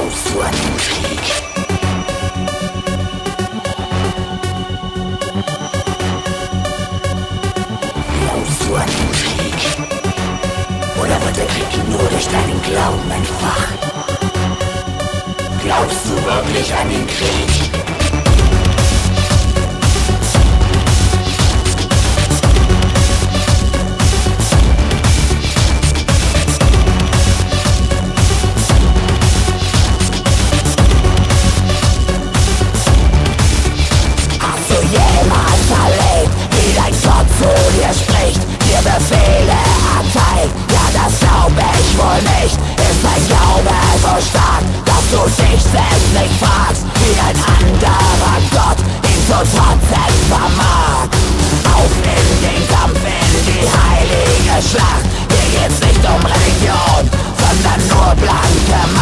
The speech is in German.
Glaubst du an den Krieg? Glaubst du an den Krieg? Oder wird der Krieg nur durch deinen Glauben entfacht? Glaubst du wirklich an den Krieg? Zu dir spricht, dir Befehle erteilt. Ja, das glaube ich wohl nicht. Ist dein Glaube so stark, dass du dich selbst nicht fragst, wie ein anderer Gott ihn zu trotzen vermag? Auf in den Kampf, in die heilige Schlacht. Hier geht's nicht um Religion, sondern nur blanke Macht.